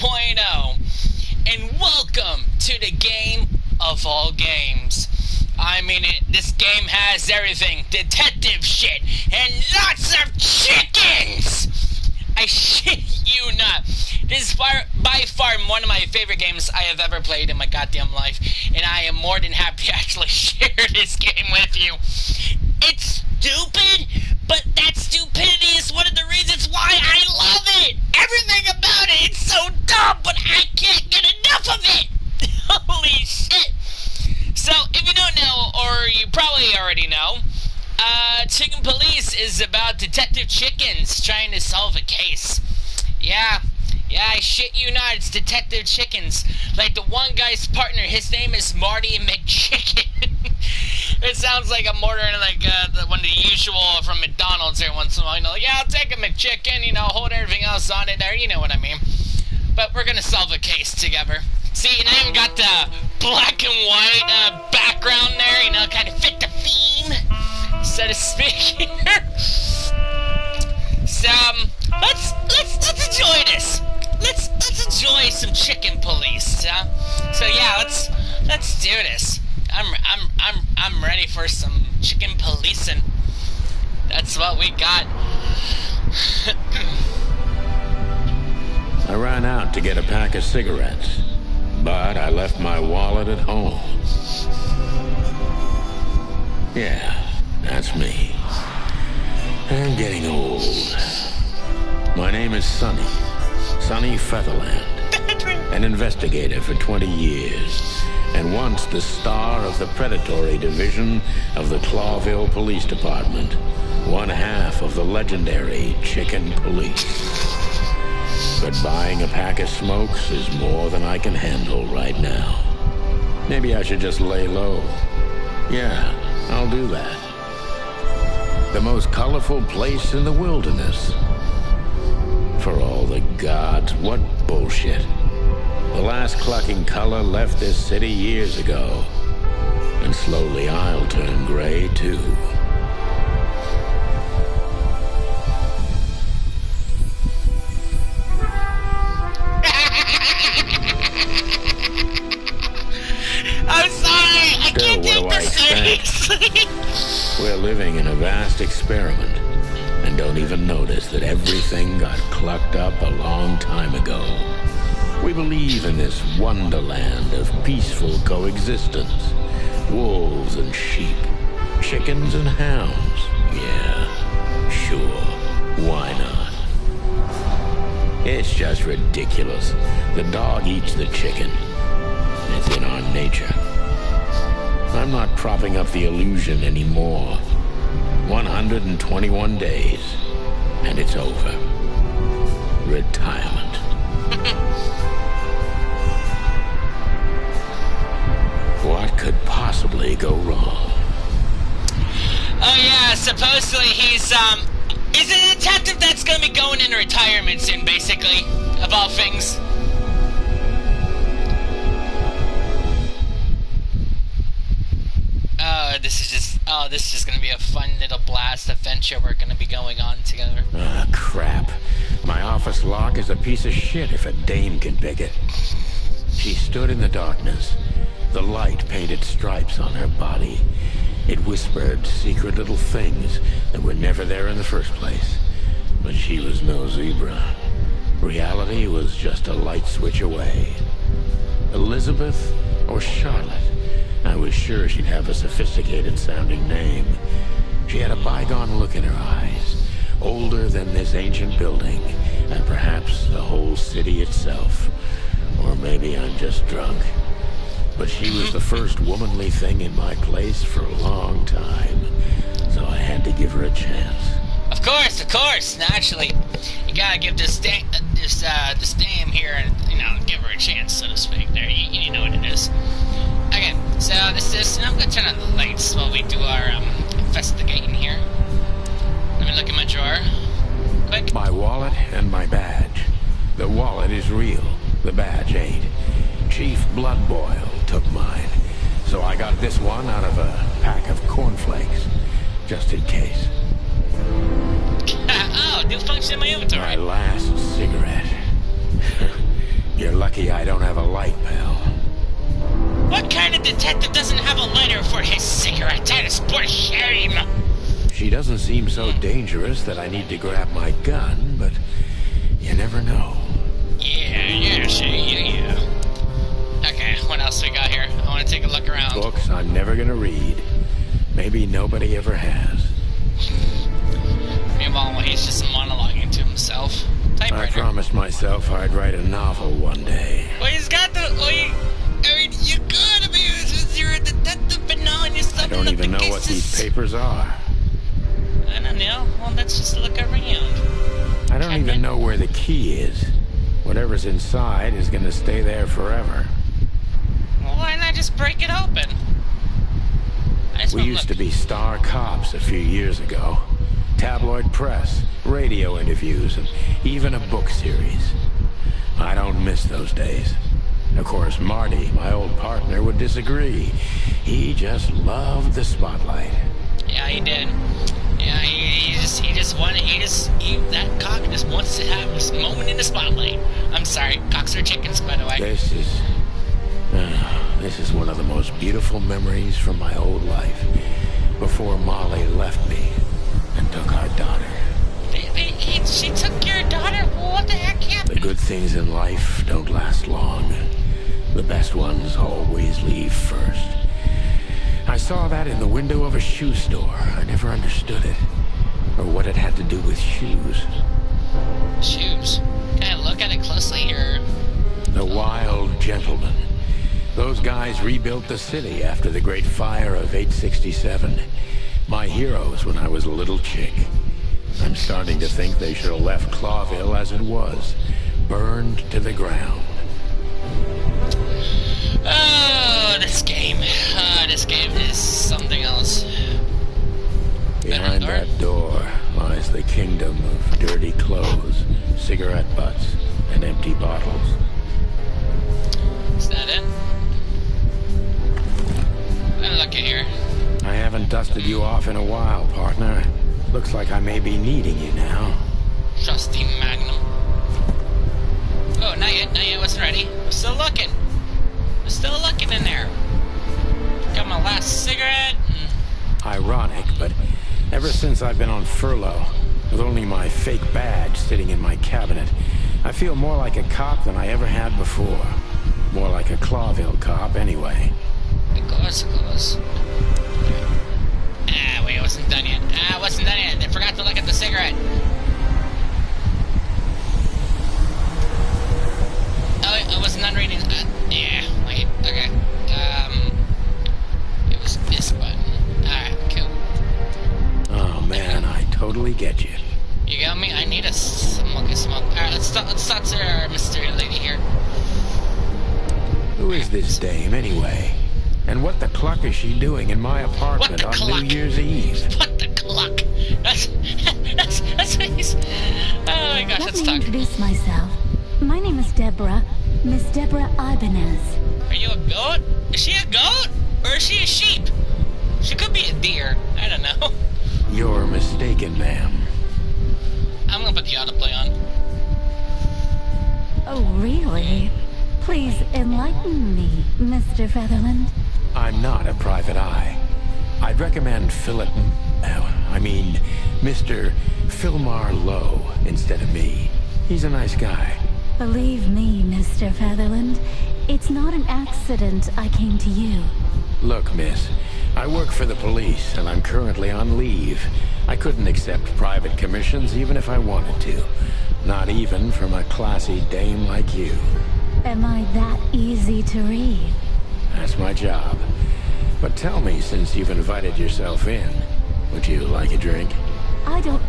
Part-1, and welcome to the game of all games. I mean, this game has everything, detective shit, and lots of chickens! I shit you not. This is by far one of my favorite games I have ever played in my goddamn life, and I am more than happy to actually share this game with you. It's stupid, but that stupidity is one of the reasons why I love it! Everything about it, it's so dumb, but I can't get enough of it! Holy shit! So, if you don't know, or you probably already know, Chicken Police is about detective chickens trying to solve a case. Yeah, I shit you not, it's detective chickens. Like the one guy's partner, his name is Marty McChicken. It sounds like I'm ordering like one of the usual from McDonald's every once in a while. You know, like, yeah, I'll take a McChicken, you know, hold everything else on it there, you know what I mean. But we're gonna solve a case together. See, and I even got the black and white background there, you know, kind of fit the theme, so to speak. So, let's enjoy this. Let's enjoy some Chicken Police. So yeah, let's do this. I'm ready for some chicken policing. That's what we got. I ran out to get a pack of cigarettes, but I left my wallet at home. Yeah, that's me. I'm getting old. My name is Sonny Featherland, an investigator for 20 years, and once the star of the predatory division of the Clawville Police Department, one half of the legendary Chicken Police. But buying a pack of smokes is more than I can handle right now. Maybe I should just lay low. Yeah, I'll do that. The most colorful place in the wilderness. For all the gods, what bullshit. The last clucking color left this city years ago. And slowly I'll turn gray too. I'm sorry, I can't take this seriously. We're living in a vast experiment, and don't even notice that everything got clucked up a long time ago. We believe in this wonderland of peaceful coexistence. Wolves and sheep, chickens and hounds. Yeah, sure, why not? It's just ridiculous. The dog eats the chicken. It's in our nature. I'm not propping up the illusion anymore. 121 days, and it's over. Retirement. What could possibly go wrong? Oh yeah, supposedly he's is a detective that's gonna be going into retirement soon, basically, of all things. This is just gonna be a fun little blast adventure we're gonna be going on together. Ah, crap. My office lock is a piece of shit if a dame can pick it. She stood in the darkness. The light painted stripes on her body. It whispered secret little things that were never there in the first place. But she was no zebra. Reality was just a light switch away. Elizabeth or Charlotte? I was sure she'd have a sophisticated-sounding name. She had a bygone look in her eyes, older than this ancient building, and perhaps the whole city itself. Or maybe I'm just drunk. But she was the first womanly thing in my place for a long time, so I had to give her a chance. Of course. Naturally, you gotta give this dame here, and you know, give her a chance, so to speak. There, you know what it is. Okay, so this is. I'm gonna turn on the lights while we do our investigating here. Let me look in my drawer. Quick. My wallet and my badge. The wallet is real. The badge ain't. Chief Bloodboil took mine, so I got this one out of a pack of cornflakes, just in case. Oh, new function in my inventory. My last cigarette. lucky I don't have a light, pal. What kind of detective doesn't have a lighter for his cigarette? That is for shame! She doesn't seem so dangerous that I need to grab my gun, but you never know. Yeah. Okay, what else we got here? I want to take a look around. Books I'm never gonna read. Maybe nobody ever has. Meanwhile, he's just monologuing to himself. Typewriter. I promised myself I'd write a novel one day. Well, he's got the... you could be... You're a detective, but now you're I don't even know what these papers are. I don't know. Well, let's just look around. I don't even know where the key is. Whatever's inside is gonna stay there forever. Well, why not just break it open? We used to be star cops a few years ago. Tabloid press, radio interviews, and even a book series. I don't miss those days. Of course, Marty, my old partner, would disagree. He just loved the spotlight. Yeah, he did. Yeah, that cock just wants to have this moment in the spotlight. I'm sorry, cocks are chickens, by the way. This is one of the most beautiful memories from my old life. Before Molly left me and took our daughter. She took your daughter? What the heck happened? The good things in life don't last long. The best ones always leave first. I saw that in the window of a shoe store. I never understood it. Or what it had to do with shoes. Shoes? Can I look at it closely, or...? The Wild Gentlemen. Those guys rebuilt the city after the Great Fire of 867. My heroes when I was a little chick. I'm starting to think they should have left Clawville as it was. Burned to the ground. Oh, this game. This game is something else. Behind that door lies the kingdom of dirty clothes, cigarette butts, and empty bottles. Is that it? Let me look in here. I haven't dusted you off in a while, partner. Looks like I may be needing you now. Trusty Magnum. Oh, not yet, wasn't ready. I'm still looking. In there. Got my last cigarette. Ironic, but ever since I've been on furlough, with only my fake badge sitting in my cabinet, I feel more like a cop than I ever had before. More like a Clawville cop, anyway. Of course. Wait, I wasn't done yet. I forgot to look at the cigarette. Oh, wait, I wasn't done reading. Wait, okay. It was this button. Alright, cool. Oh, man, I totally get you. You got me? I need a smoke. Alright, let's talk to our mystery lady here. Who is this dame, anyway? And what the cluck is she doing in my apartment on New Year's Eve? What the cluck? That's what he's... Oh my gosh, let's talk. Let me introduce myself. My name is Deborah. Miss Deborah Ibanez. Are you a goat? Is she a goat? Or is she a sheep? She could be a deer. I don't know. You're mistaken, ma'am. I'm gonna put the autoplay on. Oh, really? Please enlighten me, Mr. Featherland. I'm not a private eye. I'd recommend Mr. Philmar Lowe instead of me. He's a nice guy. Believe me, Mr. Featherland, it's not an accident I came to you. Look, miss, I work for the police, and I'm currently on leave. I couldn't accept private commissions even if I wanted to. Not even from a classy dame like you. Am I that easy to read? That's my job. But tell me, since you've invited yourself in, would you like a drink? I don't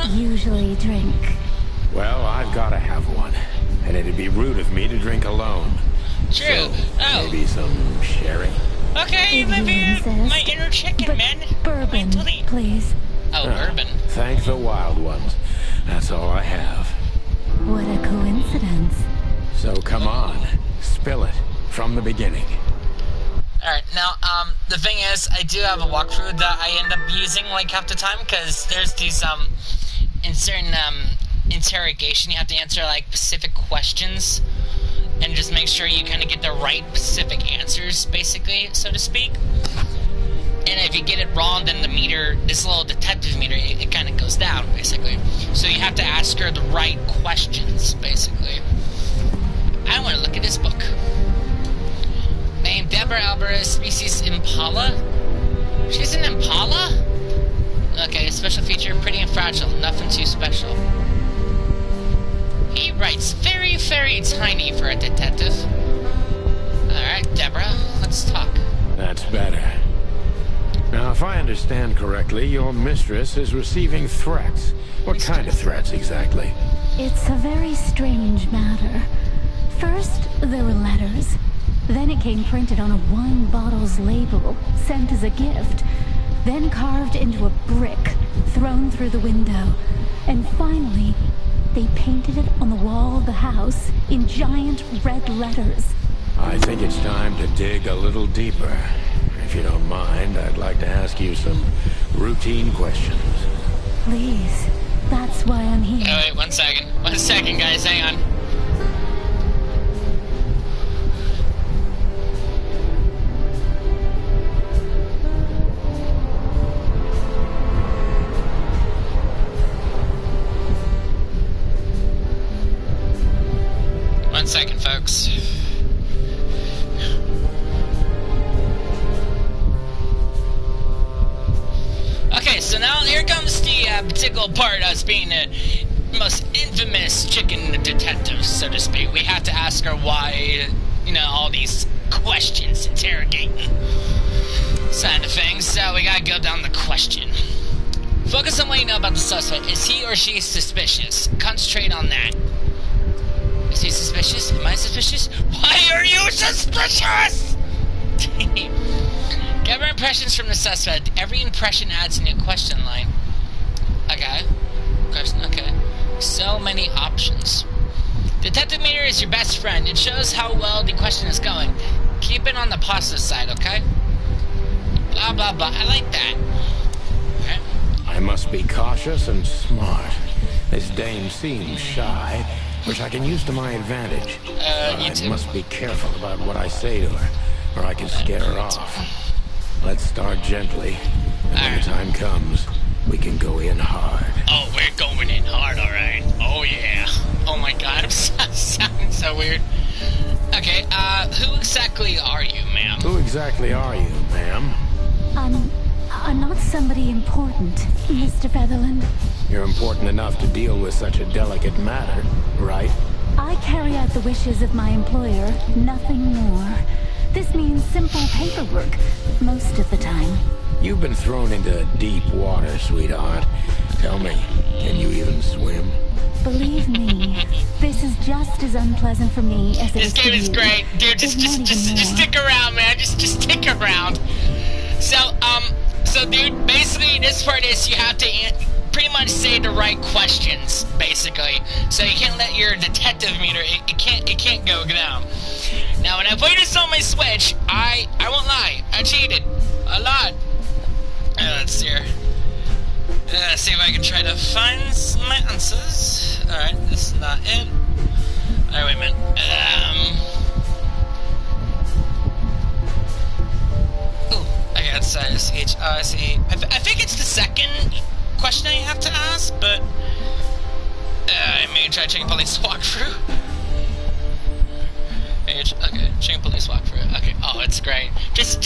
usually drink. Well, I've got to have one. And it'd be rude of me to drink alone. True. So, maybe some sherry? Okay, maybe my inner chicken, man. Bourbon, please. Oh, bourbon. Thank the wild ones. That's all I have. What a coincidence. So come on, spill it from the beginning. Alright, now, the thing is, I do have a walkthrough that I end up using, like, half the time, because there's these, in certain, interrogation, you have to answer, like, specific questions, and just make sure you kind of get the right specific answers, basically, so to speak. And if you get it wrong, then the meter, this little detective meter, it kind of goes down, basically. So you have to ask her the right questions, basically. I want to look at this book. Name Deborah Alvarez, species Impala. She's an Impala? Okay, special feature, pretty and fragile, nothing too special. He writes very, very tiny for a detective. Alright, Deborah, let's talk. That's better. Now, if I understand correctly, your mistress is receiving threats. What kind of threats, exactly? It's a very strange matter. First, there were letters. Then it came printed on a wine bottle's label, sent as a gift. Then carved into a brick, thrown through the window. And finally, they painted it on the wall of the house in giant red letters. I think it's time to dig a little deeper. If you don't mind, I'd like to ask you some routine questions. Please, that's why I'm here. Oh, wait, 1 second. 1 second, guys, hang on. One second, folks. Okay, so now here comes the particular part of us being the most infamous chicken detective, so to speak. We have to ask her why, you know, all these questions, interrogating side of things. So we gotta go down the question. Focus on what you know about the suspect. Is he or she suspicious? Concentrate on that. Is he suspicious? Am I suspicious? Why are you suspicious? Gather impressions from the suspect. Every impression adds a new question line. Okay. Question, okay. So many options. Detective meter is your best friend. It shows how well the question is going. Keep it on the positive side, okay? Blah, blah, blah. I like that. Okay. I must be cautious and smart. This dame seems shy, which I can use to my advantage. I must be careful about what I say to her, or I can scare her off. Let's start gently, and when the time comes, we can go in hard. Oh, we're going in hard, alright. Oh, yeah. Oh my god, I'm sounding so weird. Okay, who exactly are you, ma'am? Who exactly are you, ma'am? I'm not somebody important, Mr. Featherland. You're important enough to deal with such a delicate matter, right? I carry out the wishes of my employer, nothing more. This means simple paperwork, most of the time. You've been thrown into deep water, sweetheart. Tell me, can you even swim? Believe me, this is just as unpleasant for me as it is This game is great. Dude, just stick around, man. Just stick around. So, dude, basically this part is you have to pretty much say the right questions, basically. So you can't let your detective meter, it can't go down. Now, when I played this on my Switch, I won't lie, I cheated a lot. Let's see here. See if I can try to find my answers. Alright, this is not it. Alright, wait a minute. I got C-H-I-C. I think it's the second question I have to ask, but I may try chicken police walkthrough. Okay, chicken police walkthrough. Okay, oh, it's great. Just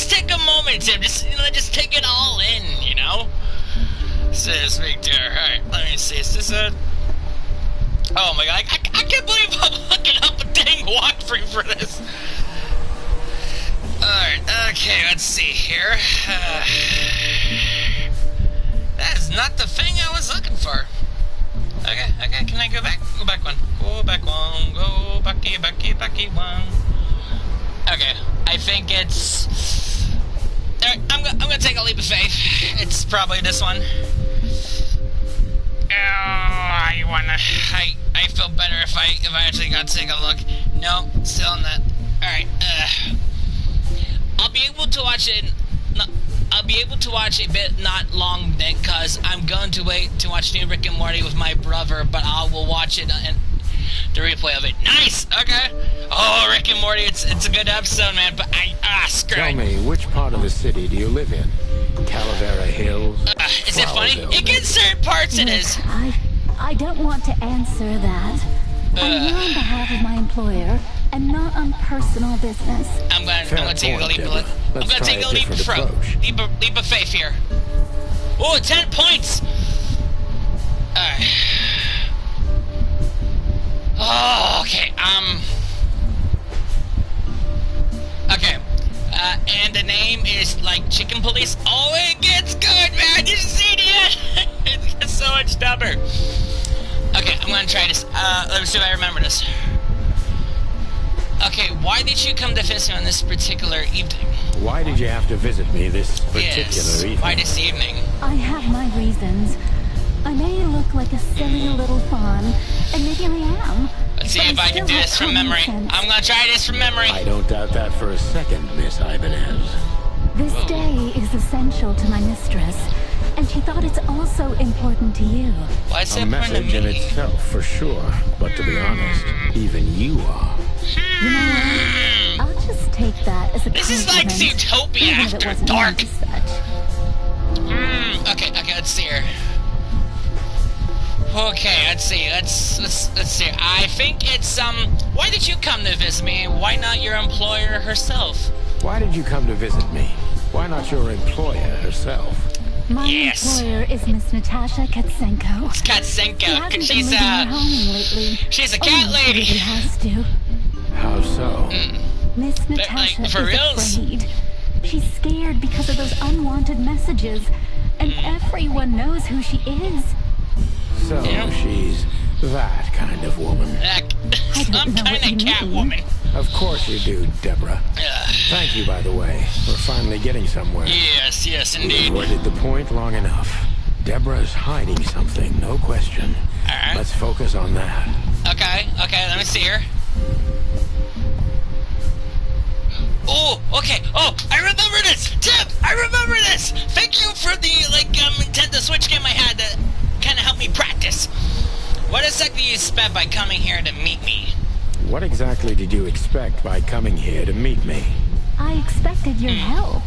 take a moment, Tim. Just take it all in, you know. Says Victor. All right, let me see. Is this a? Oh my god, I can't believe I'm looking up a dang walkthrough for this. Alright, okay, let's see here. That is not the thing I was looking for. Okay, can I go back? Go back one. Go back one. Go backy one. Okay, I think it's... Alright, I'm gonna take a leap of faith. It's probably this one. I feel better if I actually got to take a look. No, still not. Alright, I'll be able to watch it. I'll be able to watch a bit not long then, cause I'm going to wait to watch New Rick and Morty with my brother, but I will watch it and the replay of it. Nice. Okay. Rick and Morty. It's a good episode, man. But screw Tell it. me, which part of the city do you live in? Calavera Hills? Is it funny? Flowerville, It gets certain parts. It is. I don't want to answer that. I'm here on behalf of my employer and not on personal business. I'm gonna take a leap. Deborah. I'm Let's gonna try take a a leap different approach. leap of faith here. Oh, 10 points. Alright. Oh, okay. Okay. And the name is like Chicken Police. Oh, it gets good, man. You see it? It gets so much dumber. Okay, I'm gonna try this. Let me see if I remember this. Okay, why did you come to visit me on this particular evening? Why did you have to visit me this particular evening? Why this evening? I have my reasons. I may look like a silly little fawn, and maybe I am. Let's see if I can do this from memory. I'm gonna try this from memory. I don't doubt that for a second, Miss Ibanez. This day is essential to my mistress, and she thought it's also important to you. Why is A it important to message in me? itself, for sure. But to be honest, even you are. You know what? I'll just take that as a This is like compliment, Zootopia even if it after wasn't dark. meant as such. Okay, let's see here. Okay, let's see. Let's see. I think it's why did you come to visit me? Why not your employer herself? Why did you come to visit me? Why not your employer herself? My Yes. employer is Miss Natasha Katsenko. It's She Katsenko, hasn't cause been leaving her home lately. she's a cat Almost lady. everybody has to. How so? Miss like, Natasha for is reals? afraid. She's scared because of those unwanted messages, and everyone knows who she is. So Yeah. she's that kind of woman. I don't I'm know what kind you of cat mean. woman. Of course you do, Deborah. Thank you, by the way. We're finally getting somewhere. Yes, We've indeed. avoided the point long enough. Deborah's hiding something, no question. Alright. Let's focus on that. Okay, let me see her. Oh, okay. Oh, I remember this! Tim, I remember this! Thank you for the, Nintendo Switch game I had that kind of helped me practice. What exactly do you expect by coming here to meet me? What exactly did you expect by coming here to meet me? I expected your help,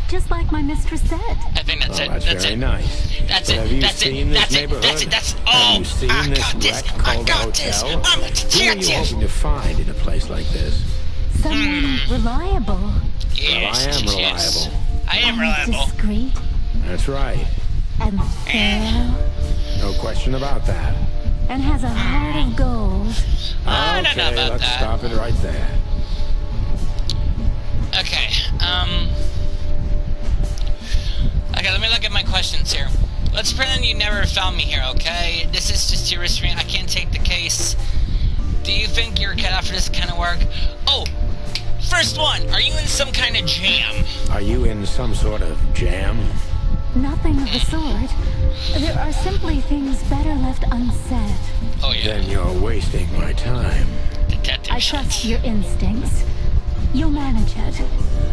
just like my mistress said. I think that's Oh, it. that's That's very it. nice. That's But it. have you That's seen it. this That's it. neighborhood? That's it. That's Have oh, you seen I this got this. wreck I called got a this. hotel? I'm a Who are you hoping to find in a place like this? Someone reliable. Yes, Well, I am yes. reliable. I am and reliable. discreet That's right. and fair No question about that. and has a heart of gold. I don't know Okay, about let's that. stop it right there. Okay, okay, let me look at my questions here. Let's pretend you never found me here, okay? This is just your restraint. I can't take the case. Do you think you're cut out for this kind of work? Oh, first one. Are you in some kind of jam? Are you in some sort of jam? Nothing of the sort. There are simply things better left unsaid. Oh, yeah. Then you're wasting my time. Detective I trust your instincts. You'll manage it.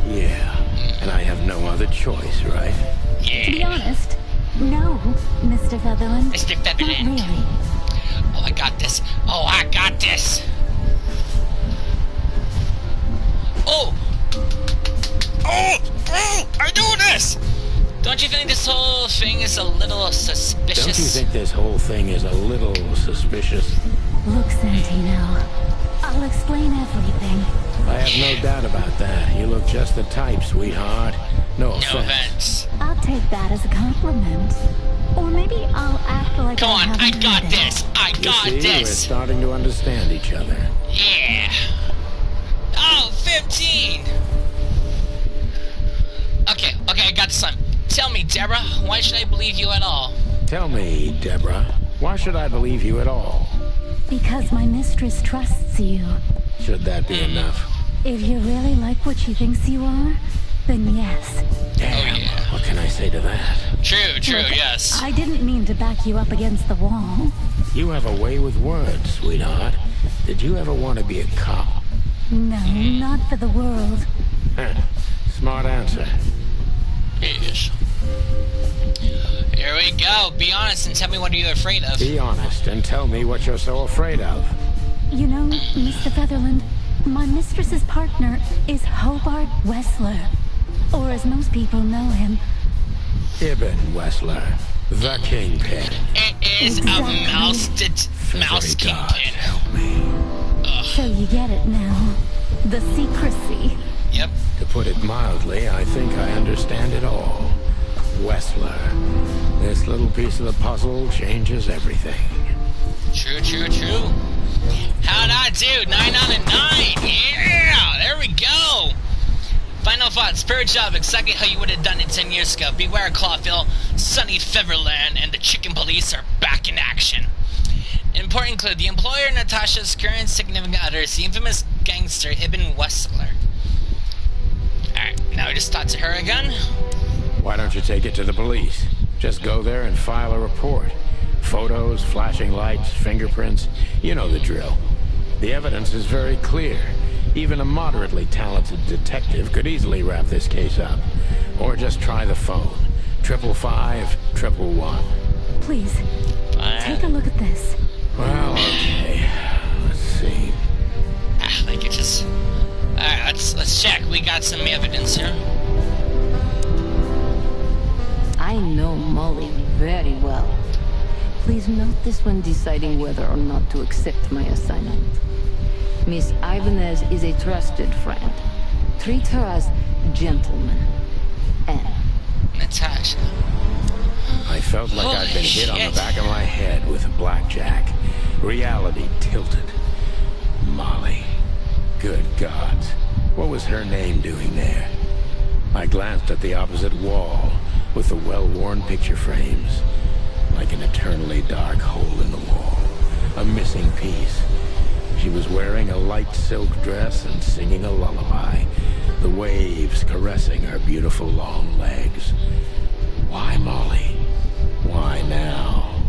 Yeah, and I have no other choice, right? To be Yeah. honest, no, Mr. Featherland. Mr. Not Featherland. really. Oh, I got this. Oh, I got this. Oh! Oh! Oh! I'm doing this! Don't you think this whole thing is a little suspicious? Don't you think this whole thing is a little suspicious? Look, Santino, I'll explain everything. I have no doubt about that. You look just the type, sweetheart. No No offense. offense. I'll take that as a compliment. Or maybe I'll act like Come on, I haven't got heard it. this. I You got see, we're this. starting to understand each other. Yeah. Oh, 15. Okay, I got this one. Tell me, Deborah, why should I believe you at all? Tell me, Deborah, why should I believe you at all? Because my mistress trusts you. Should that be enough? If you really like what she thinks you are, then yes. Damn, yeah. what can I say to that? True, Look, yes. I didn't mean to back you up against the wall. You have a way with words, sweetheart. Did you ever want to be a cop? No, not for the world. Huh. Smart answer. Yes. Here we go. Be honest and tell me what are you afraid of. Be honest and tell me what you're so afraid of. You know, Mr. Featherland, My mistress's partner is Hobart Wessler, or as most people know him, Ibn Wessler, the Kingpin. It is Exactly. a mouse Feathery gods, kingpin. help me. So you get it now. The secrecy. Yep. To put it mildly, I think I understand it all. Wessler. This little piece of the puzzle changes everything. True, true, true. How'd I do? 9 out of 9. Yeah, there we go. Final thoughts. Spirit job, exactly how you would have done it 10 years ago. Beware Clawville, Sunny Featherland, and the Chicken Police are back in action. Important clue. The employer, Natasha's current significant other, is the infamous gangster Ibn Wessler. Alright, now we just talk to her again. Why don't you take it to the police? Just go there and file a report. Photos, flashing lights, fingerprints. You know the drill. The evidence is very clear. Even a moderately talented detective could easily wrap this case up. Or just try the phone. 555-111. Please, take a look at this. Well, okay. Let's see. Like it just... Alright, let's check. We got some evidence here. I know Molly very well. Please note this when deciding whether or not to accept my assignment. Miss Ibanez is a trusted friend. Treat her as gentleman. And Natasha. I felt like I'd been hit on the back of my head with a blackjack. Reality tilted. Molly. Good gods. What was her name doing there? I glanced at the opposite wall with the well-worn picture frames. Like an eternally dark hole in the wall. A missing piece. She was wearing a light silk dress and singing a lullaby. The waves caressing her beautiful long legs. Why Molly? Why now?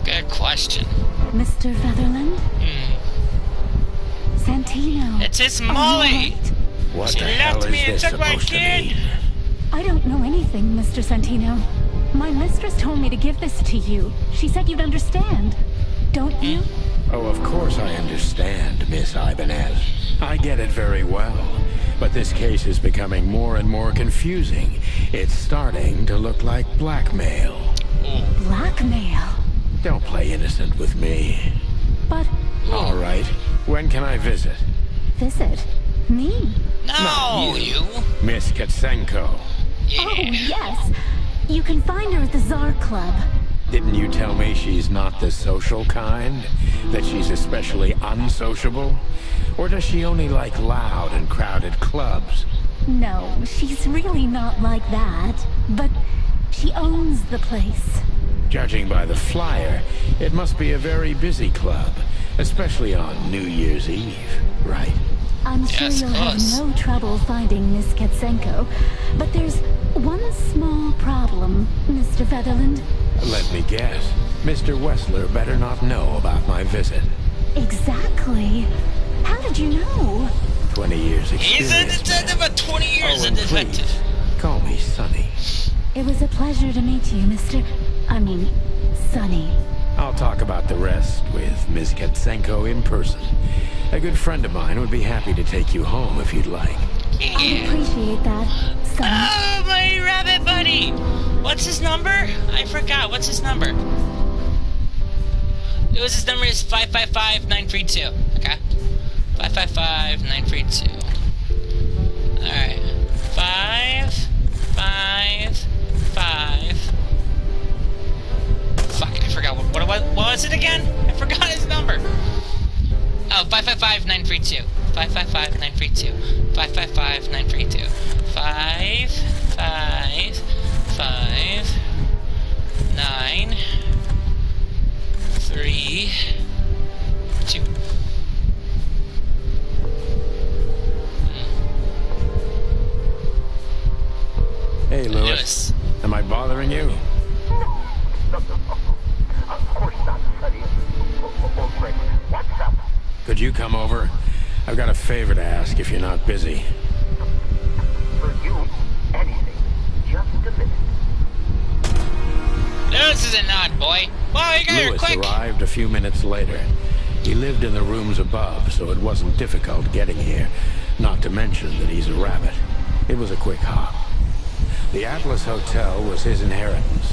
Good question. Mr. Featherland? Santino. It's his Are you Molly! alright? What She the hell left is me and this took my supposed to kid. mean? I don't know anything, Mr. Santino. My mistress told me to give this to you. She said you'd understand. Don't you? Oh, of course I understand, Miss Ibanez. I get it very well. But this case is becoming more and more confusing. It's starting to look like blackmail. Blackmail. Don't play innocent with me. But All right. When can I visit? visit me? No, Not you. Miss Katsenko. Yeah. Oh, yes. You can find her at the Tsar Club. Didn't you tell me she's not the social kind? That she's especially unsociable? Or does she only like loud and crowded clubs? No, she's really not like that. But she owns the place. Judging by the flyer, it must be a very busy club. Especially on New Year's Eve, right? I'm sure Yes, you'll have close. no trouble finding Miss Katsenko. But there's one small problem, Mr. Featherland. Let me guess. Mr. Wessler better not know about my visit. Exactly. How did you know? 20 years He's a experience. detective of 20 years, Oh, a and detective. please, call me Sonny. It was a pleasure to meet you, Sonny. I'll talk about the rest with Miss Katsenko in person. A good friend of mine would be happy to take you home if you'd like. I Yeah. appreciate that, Sonny. Oh, my rabbit buddy! What's his number? I forgot. What's his number? His number is 555-932. Okay. 555-932. Alright. 555. Fuck, I forgot. What was it again? I forgot his number. Oh, 555-932. 555-932. 555-932. 555-932. Hey, Lewis. Lewis. Am I bothering you? Of course not, Sonny. Oh, Greg, what's up? Could you come over? I've got a favor to ask if you're not busy. For you, anything. Just a minute. Lewis is an odd boy. Wow, you got here Lewis quick. arrived a few minutes later. He lived in the rooms above, so it wasn't difficult getting here. Not to mention that he's a rabbit. It was a quick hop. The Atlas Hotel was his inheritance.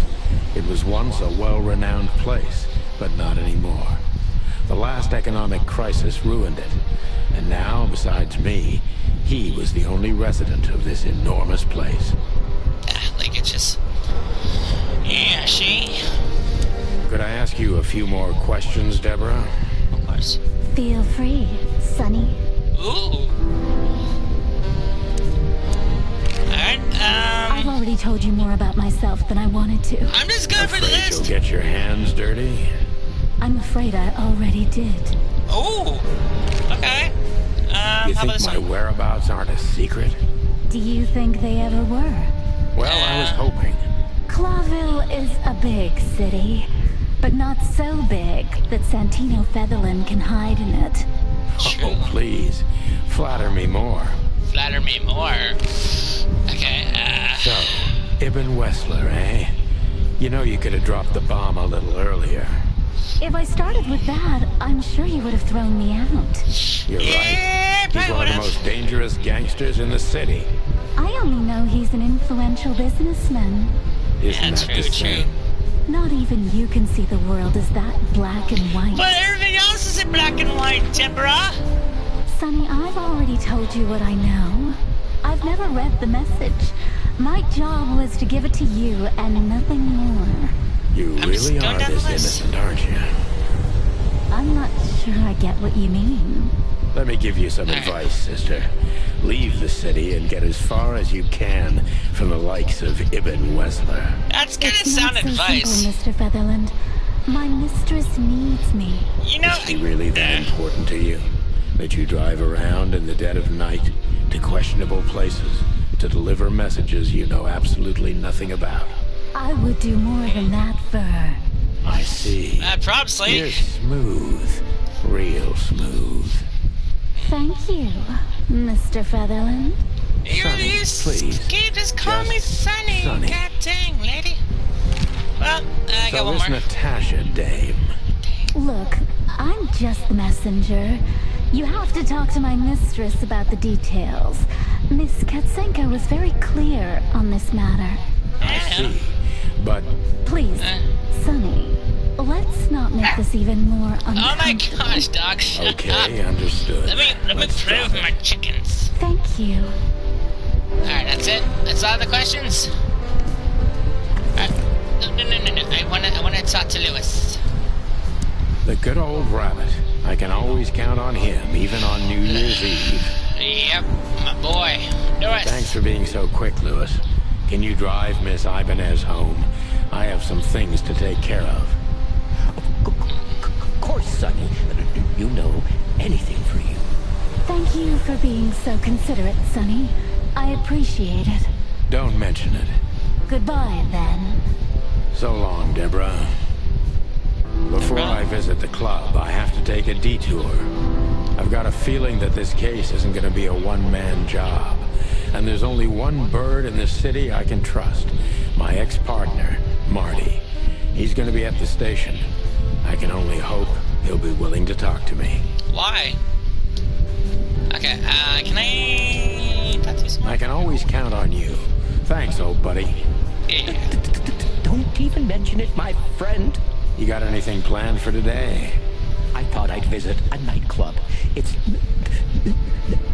It was once a well-renowned place, but not anymore. The last economic crisis ruined it. And now, besides me, he was the only resident of this enormous place. Like it's just... Yeah, she... Could I ask you a few more questions, Deborah? Of course. Feel free, Sonny. Ooh. Alright, I've already told you more about myself than I wanted to. I'm just going for the Afraid list. you'll get your hands dirty? I'm afraid I already did. Oh, okay. You How about think this my one? whereabouts aren't a secret? Do you think they ever were? Well, I was hoping. Clawville is a big city, but not so big that Santino Featherland can hide in it. True. Oh, please. Flatter me more. Flatter me more. Okay, So, Ibn Wessler, eh? You know you could have dropped the bomb a little earlier. If I started with that, I'm sure you would have thrown me out. You're Yeah, right. He's probably one of the would've. most dangerous gangsters in the city. I only know he's an influential businessman. Isn't Yeah, that true, the same? Not even you can see the world as that black and white. but everything else is in black and white, Deborah. Sonny, I've already told you what I know. I've never read the message. My job was to give it to you and nothing more. You I'm just really going are down this the list. innocent, aren't you? I'm not sure I get what you mean. Let me give you some advice, sister. Leave the city and get as far as you can from the likes of Ibn Wessler. That's kind of It's sound not so advice. simple, Mr. Featherland. My mistress needs me. You know, Is he really that important to you? That you drive around in the dead of night to questionable places to deliver messages you know absolutely nothing about? I would do more than that for her. I see. probably. You're smooth. Real smooth. Thank you, Mr. Featherland. Sonny, please. Just call me Just Sonny. Sonny. God dang, lady. Well, I got So one this more. Natasha dame. Look, I'm just the messenger. You have to talk to my mistress about the details. Miss Katsenko was very clear on this matter. I see. But Please, Sonny, let's not make this even more Oh my uncomfortable. gosh, Doc. Shut up. okay, understood. Let me Let's play drop with it. my chickens. Thank you. Alright, that's it? That's all the questions? Alright. No. I wanna talk to Lewis. The good old rabbit. I can always count on him, even on New Year's Eve. Yep, my boy. Lewis. Thanks for being so quick, Lewis. Can you drive Miss Ibanez home? I have some things to take care of. Of course, Sonny. You know, anything for you. Thank you for being so considerate, Sonny. I appreciate it. Don't mention it. Goodbye, then. So long, Deborah. Before I visit the club, I have to take a detour. I've got a feeling that this case isn't going to be a one-man job. And there's only one bird in this city I can trust. My ex-partner, Marty. He's going to be at the station. I can only hope he'll be willing to talk to me. Why? Okay, can I talk to you some more? I can always count on you. Thanks, old buddy. Yeah. Don't even mention it, my friend. You got anything planned for today? I thought I'd visit a nightclub. It's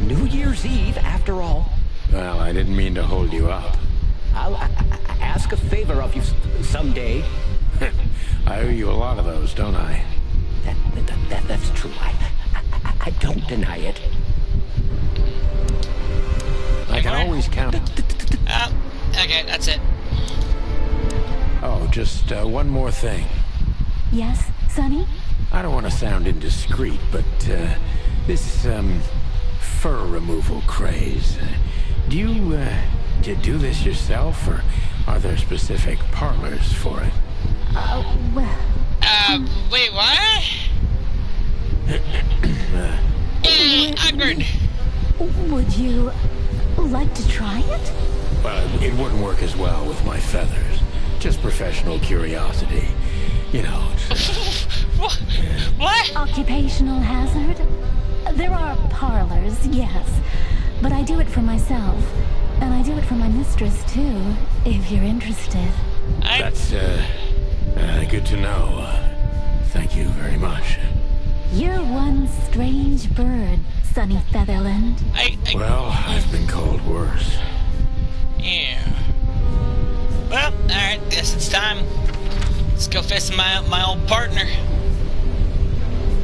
New Year's Eve, after all. Well, I didn't mean to hold you up. I'll ask a favor of you someday. I owe you a lot of those, don't I? That's true. I don't deny it. I can always count. Okay, that's it. Oh, just one more thing. Yes, Sonny? I don't want to sound indiscreet, but this fur removal craze. Do you do this yourself, or are there specific parlors for it? Well, Wait, what? Awkward. would you like to try it? Well, it wouldn't work as well with my feathers. Just professional curiosity. You know, it's, What? Occupational hazard? There are parlors, yes. But I do it for myself. And I do it for my mistress, too, if you're interested. That's, good to know. Thank you very much. You're one strange bird, Sunny Featherland. Well, I've been called worse. Yeah. Well, alright, guess it's time. Let's go face my old partner.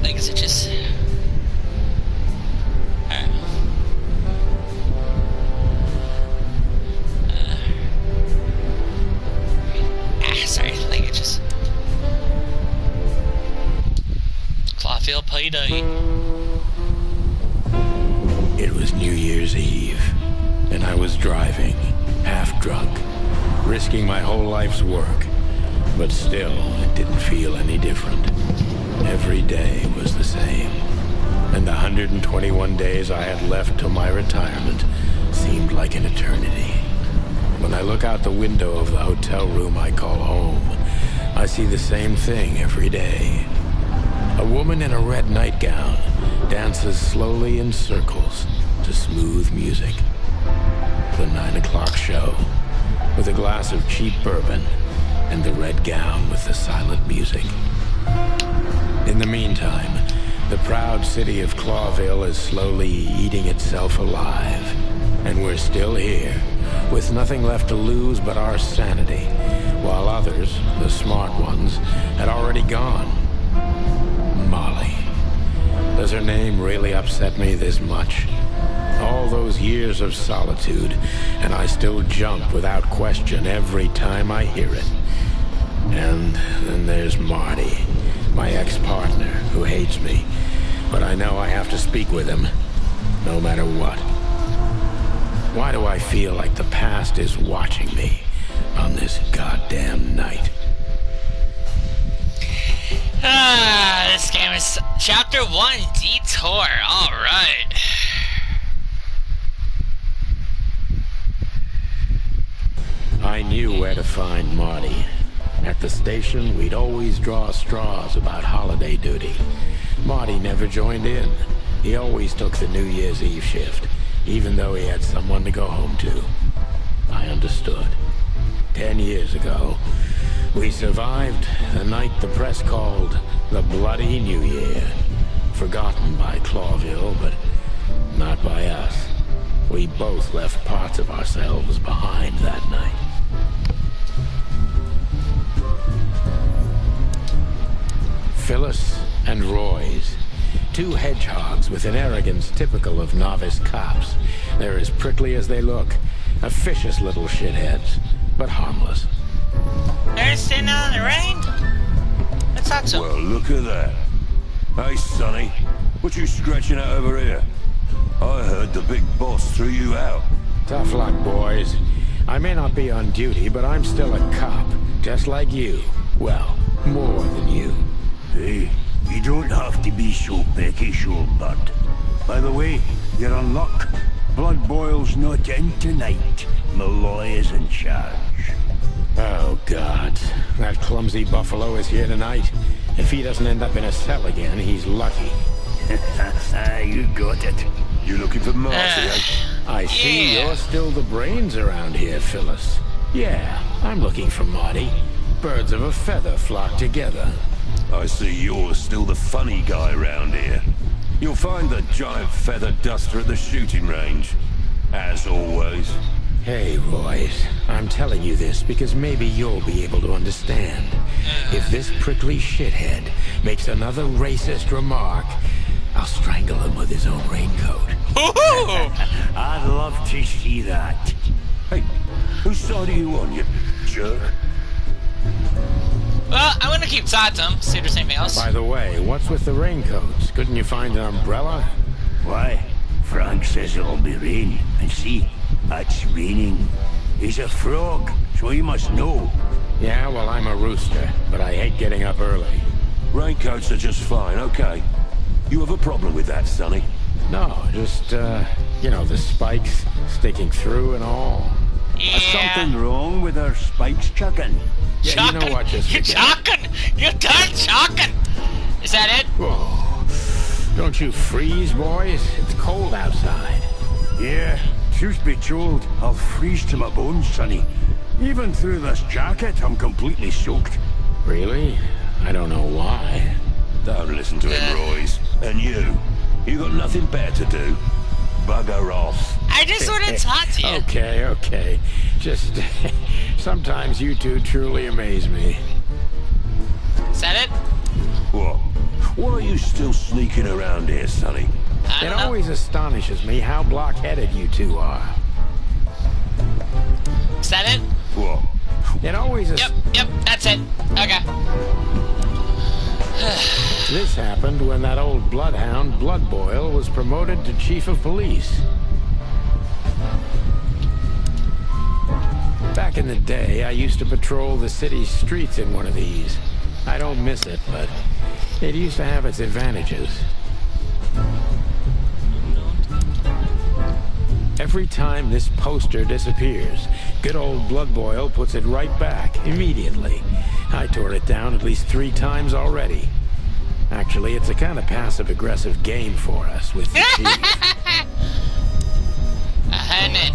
Legs itches. Alright. Sorry, leg itches. Clawfield payday. It was New Year's Eve, and I was driving, half drunk, risking my whole life's work. But still, it didn't feel any different. Every day was the same. And the 121 days I had left till my retirement seemed like an eternity. When I look out the window of the hotel room I call home, I see the same thing every day. A woman in a red nightgown dances slowly in circles to smooth music. The 9 o'clock show, with a glass of cheap bourbon and the red gown with the silent music. In the meantime, the proud city of Clawville is slowly eating itself alive. And we're still here, with nothing left to lose but our sanity, while others, the smart ones, had already gone. Molly. Does her name really upset me this much? All those years of solitude, and I still jump without question every time I hear it. And then there's Marty, my ex-partner, who hates me. But I know I have to speak with him, no matter what. Why do I feel like the past is watching me on this goddamn night? This game is Chapter 1, Detour. Alright. I knew where to find Marty. At the station, we'd always draw straws about holiday duty. Marty never joined in. He always took the New Year's Eve shift, even though he had someone to go home to. I understood. 10 years ago, we survived the night the press called the Bloody New Year. Forgotten by Clawville, but not by us. We both left parts of ourselves behind that night. Phyllis and Roy's. Two hedgehogs with an arrogance typical of novice cops. They're as prickly as they look. Officious little shitheads, but harmless. They're sitting out in the rain? Let's talk to Well, look at that. Hey, Sonny, what you scratching at over here? I heard the big boss threw you out. Tough luck, boys. I may not be on duty, but I'm still a cop, just like you. Well, more than you. Hey, you don't have to be so peckish, old bud. By the way, you're on luck. Blood Boil's not in tonight. Malloy is in charge. Oh, God. That clumsy buffalo is here tonight. If he doesn't end up in a cell again, he's lucky. You got it. You looking for Marty, eh? I see you're still the brains around here, Phyllis. Yeah, I'm looking for Marty. Birds of a feather flock together. I see you're still the funny guy around here. You'll find the giant feather duster at the shooting range. As always. Hey, Royce, I'm telling you this because maybe you'll be able to understand. If this prickly shithead makes another racist remark, I'll strangle him with his own raincoat. I'd love to see that. Hey, whose side are you on, you jerk? Well, I'm gonna keep talking to him, see if there's anything else. By the way, what's with the raincoats? Couldn't you find an umbrella? Why? Frank says it'll be rain. And see, it's raining. He's a frog, so he must know. Yeah, well, I'm a rooster, but I hate getting up early. Raincoats are just fine, okay. You have a problem with that, Sonny? No, just, you know, the spikes sticking through and all. There's something wrong with our spikes chucking. Yeah, you know what, just You're forget it. talking! You're done talking! Is that it? Whoa. Don't you freeze, boys? It's cold outside. Yeah, truth be told, I'll freeze to my bones, Sonny. Even through this jacket, I'm completely soaked. Really? I don't know why. Don't listen to him, Royce. And you got nothing better to do. Bugger off. I just want to talk to you. Okay. Just sometimes you two truly amaze me. Is that it? What? Why are you still sneaking around here, Sonny? I It don't know. always astonishes me how block-headed you two are. Is that it? What? It always Yep, that's it. Okay. This happened when that old bloodhound, Blood Boil, was promoted to chief of police. Back in the day, I used to patrol the city's streets in one of these. I don't miss it, but it used to have its advantages. Every time this poster disappears, good old Blood Boil puts it right back, immediately. I tore it down at least 3 times already. Actually, it's a kind of passive-aggressive game for us with the chief. I'm in.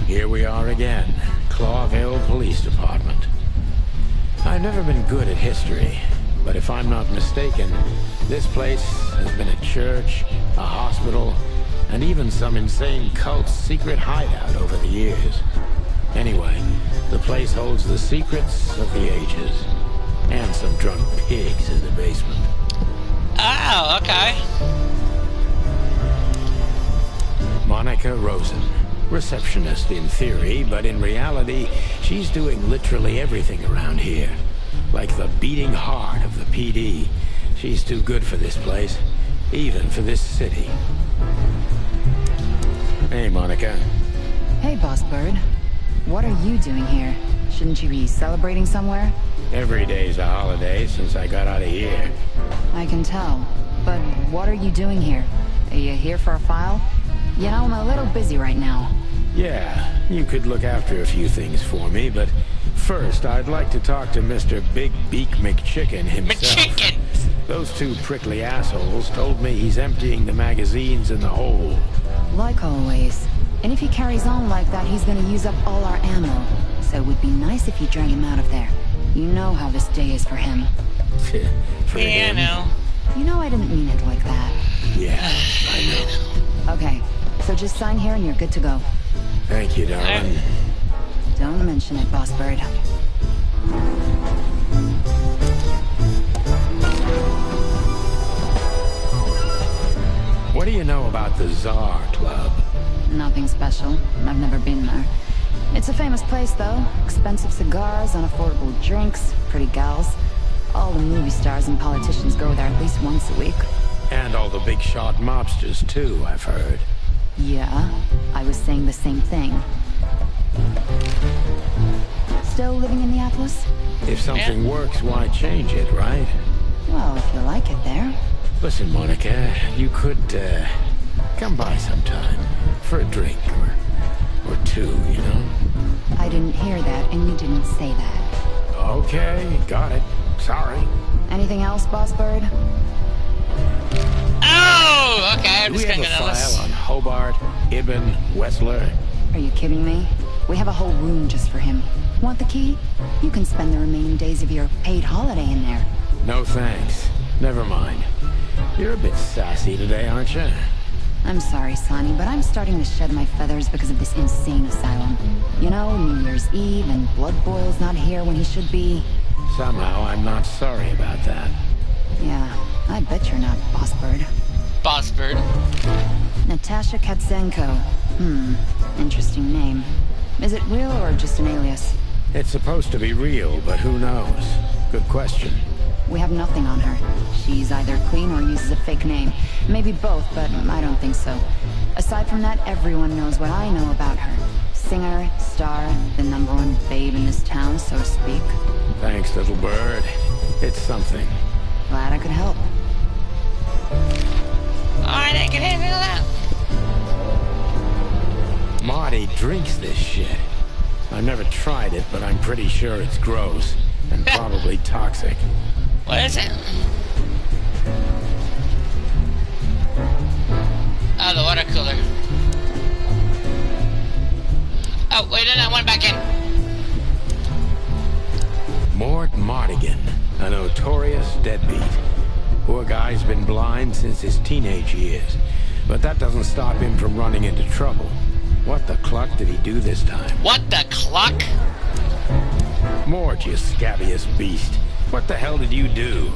Here we are again, Clawville Police Department. I've never been good at history, but if I'm not mistaken, this place has been a church, a hospital, and even some insane cult's secret hideout over the years. Anyway, the place holds the secrets of the ages, and some drunk pigs in the basement. Oh, okay. Monica Rosen, receptionist in theory, but in reality, she's doing literally everything around here. Like the beating heart of the PD. She's too good for this place, even for this city. Hey, Monica. Hey, Boss Bird. What are you doing here? Shouldn't you be celebrating somewhere? Every day's a holiday since I got out of here. I can tell. But what are you doing here? Are you here for a file? You know, I'm a little busy right now. Yeah, you could look after a few things for me, but first I'd like to talk to Mr. Big Beak McChicken himself. McChicken! Those 2 prickly assholes told me he's emptying the magazines in the hole. Like always. And if he carries on like that, he's gonna use up all our ammo. So it would be nice if you drag him out of there. You know how this day is for him. For Yeah, I him? know. You know I didn't mean it like that. Yeah, I know. Okay, so just sign here and you're good to go. Thank you, darling. Don't mention it, Boss Bird. What do you know about the Czar Club? Nothing special. I've never been there. It's a famous place, though. Expensive cigars, unaffordable drinks, pretty gals. All the movie stars and politicians go there at least once a week. And all the big shot mobsters, too, I've heard. Yeah, I was saying the same thing. Still living in the Atlas? If something works, why change it, right? Well, if you like it there. Listen, Monica, you could, come by sometime. For a drink, or 2, you know? I didn't hear that, and you didn't say that. Okay, got it. Sorry. Anything else, Boss Bird? Oh, okay. I'm Do we just have gonna a go down this. file on Hobart, Ibn, Wessler? Are you kidding me? We have a whole room just for him. Want the key? You can spend the remaining days of your paid holiday in there. No thanks. Never mind. You're a bit sassy today, aren't you? I'm sorry, Sonny, but I'm starting to shed my feathers because of this insane asylum. You know, New Year's Eve and Blood Boil's not here when he should be. Somehow I'm not sorry about that. Yeah, I bet you're not, Boss Bird. Boss Bird. Natasha Katzenko. Interesting name. Is it real or just an alias? It's supposed to be real, but who knows? Good question. We have nothing on her. She's either clean or uses a fake name. Maybe both, but I don't think so. Aside from that, everyone knows what I know about her. Singer, star, the #1 babe in this town, so to speak. Thanks, little bird. It's something. Glad I could help. Alright, I can handle that. Marty drinks this shit. I've never tried it, but I'm pretty sure it's gross. and probably toxic. What is it? Oh, the water cooler. Oh, wait, no, I went back in. Mort Mardigan, a notorious deadbeat. Poor guy's been blind since his teenage years, but that doesn't stop him from running into trouble. What the cluck did he do this time? What the cluck? Mort, you scabious beast. What the hell did you do?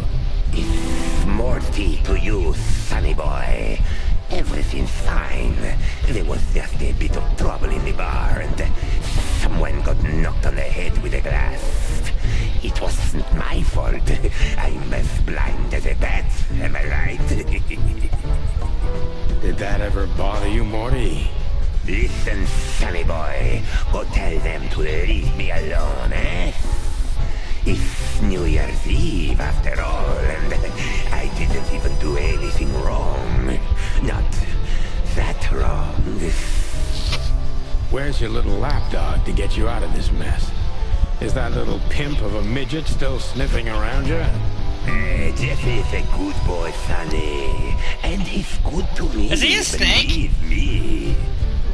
It's Morty to you, sonny boy. Everything's fine. There was just a bit of trouble in the bar, and someone got knocked on the head with a glass. It wasn't my fault. I'm as blind as a bat, am I right? Did that ever bother you, Morty? Listen, sonny boy. Go tell them to leave me alone, eh? It's New Year's Eve, after all, and I didn't even do anything wrong. Not that wrong. Where's your little lapdog to get you out of this mess? Is that little pimp of a midget still sniffing around you? Jeff is a good boy, Sonny. And he's good to me. Is he a snake? Believe me.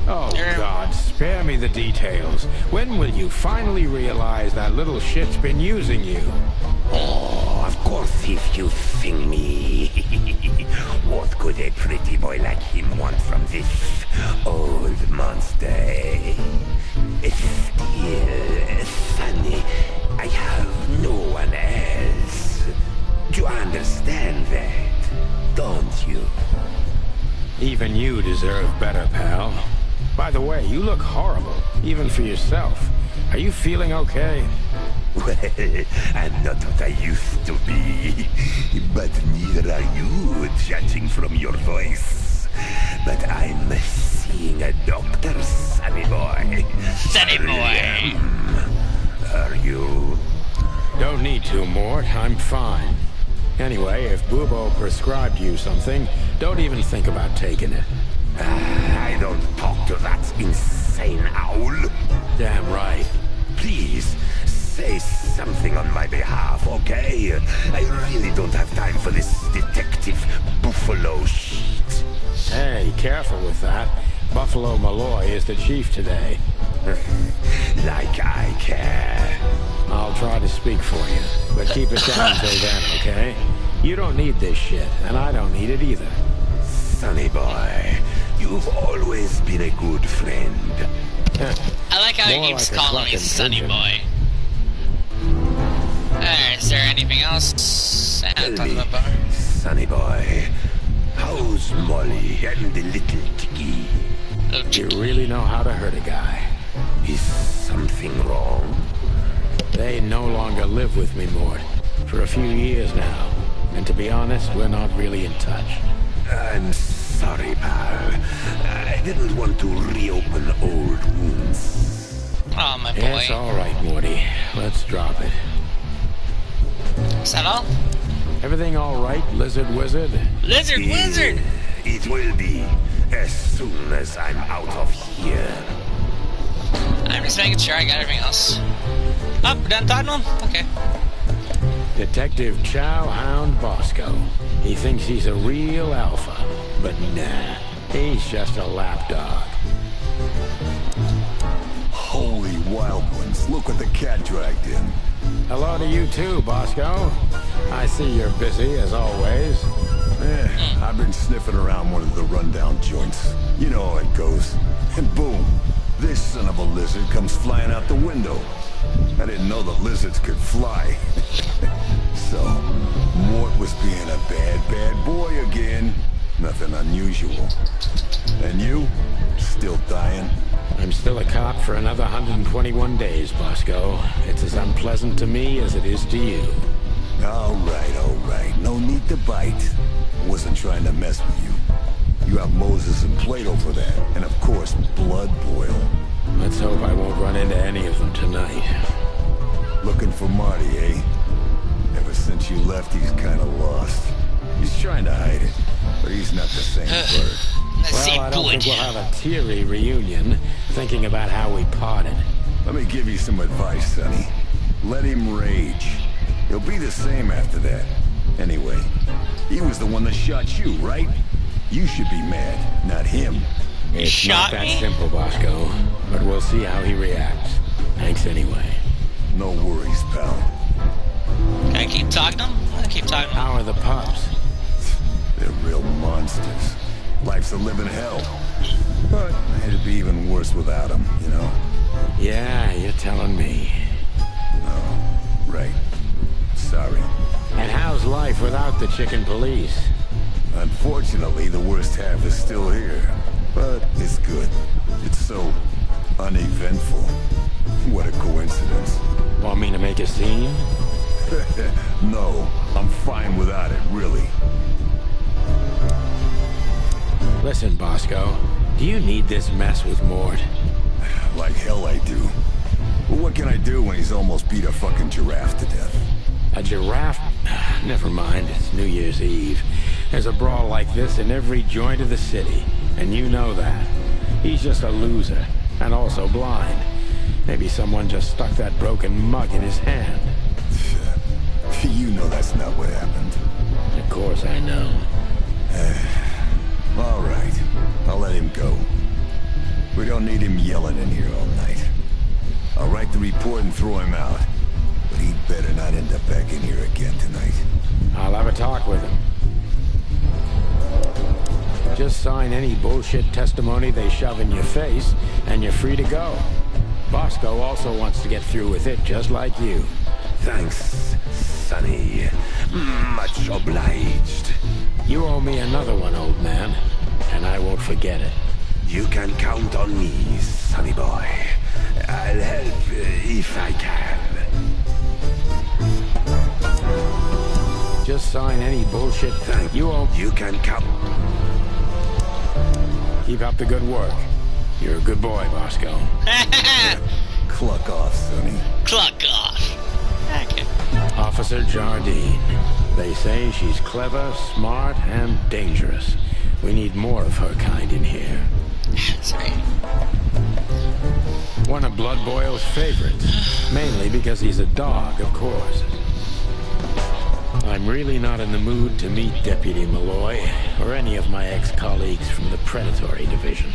Oh, God, spare me the details. When will you finally realize that little shit's been using you? Oh, of course he's using me. What could a pretty boy like him want from this old monster, eh? Still, Sonny, I have no one else. You understand that, don't you? Even you deserve better, pal. By the way, you look horrible, even for yourself. Are you feeling okay? Well, I'm not what I used to be. But neither are you, judging from your voice. But I'm seeing a doctor, sonny boy. Sonny boy. Are you? Don't need to, Mort. I'm fine. Anyway, if Bubo prescribed you something, don't even think about taking it. I don't talk to that insane owl. Damn right. Please, say something on my behalf, okay? I really don't have time for this detective buffalo shit. Hey, careful with that. Buffalo Malloy is the chief today. Like I care. I'll try to speak for you, but keep it down till then, okay? You don't need this shit, and I don't need it either. Sonny boy, you've always been a good friend. I like how he More keeps like a calling me fucking Sonny pigeon. boy. Is there anything else? Tell Talk me, about bar. Sonny boy, how's Molly and the little Tiki? Oh, You really know how to hurt a guy. Is something wrong? They no longer live with me, Mort. For a few years now. And to be honest, we're not really in touch. I'm sorry, pal. I didn't want to reopen old wounds. Oh, my boy. It's all right, Morty. Let's drop it. Is that all? Everything all right, Lizard Wizard? Lizard Wizard! It will be as soon as I'm out of here. I'm just making sure I got everything else. Oh, we're done talking to him? Okay. Detective Chow Hound Bosco. He thinks he's a real alpha, but nah, he's just a lapdog. Holy wild ones, look what the cat dragged in. Hello to you too, Bosco. I see you're busy as always. I've been sniffing around one of the rundown joints. You know how it goes. And boom, this son of a lizard comes flying out the window. I didn't know the lizards could fly. So, Mort was being a bad boy again. Nothing unusual. And you? Still dying? I'm still a cop for another 121 days, Bosco. It's as unpleasant to me as it is to you. All right. No need to bite. Wasn't trying to mess with you. You have Moses and Plato for that. And of course, Blood Boil. Let's hope I won't run into any of them tonight. Looking for Marty, eh? Ever since you left, he's kinda lost. He's trying to hide it, but he's not the same bird. Well, I don't think we'll have a teary reunion, thinking about how we parted. Let me give you some advice, Sonny. Let him rage. He'll be the same after that. Anyway, he was the one that shot you, right? You should be mad, not him. It's not that simple, Bosco. But we'll see how he reacts. Thanks anyway. No worries, pal. Can I keep talking to him? I keep talking to him. How are the pups? They're real monsters. Life's a living hell. But it'd be even worse without them, you know? Yeah, you're telling me. Oh, right. Sorry. And how's life without the chicken police? Unfortunately, the worst half is still here. But it's good. It's so uneventful. What a coincidence. Want me to make a scene? No, I'm fine without it, really. Listen, Bosco. Do you need this mess with Mort? Like hell I do. But what can I do when he's almost beat a fucking giraffe to death? A giraffe? Never mind, it's New Year's Eve. There's a brawl like this in every joint of the city, and you know that. He's just a loser, and also blind. Maybe someone just stuck that broken mug in his hand. You know that's not what happened. Of course I know. All right, I'll let him go. We don't need him yelling in here all night. I'll write the report and throw him out. But he'd better not end up back in here again tonight. I'll have a talk with him. Just sign any bullshit testimony they shove in your face, and you're free to go. Bosco also wants to get through with it, just like you. Thanks, Sonny. Much obliged. You owe me another one, old man, and I won't forget it. You can count on me, Sonny boy. I'll help if I can. Just sign any bullshit thing. You can count. Keep up the good work. You're a good boy, Bosco. Cluck off, Sonny. Cluck off. Okay. Officer Jardine. They say she's clever, smart, and dangerous. We need more of her kind in here. That's right. One of Blood Boyle's favorites. Mainly because he's a dog, of course. I'm really not in the mood to meet Deputy Malloy, or any of my ex-colleagues from the Predatory Division.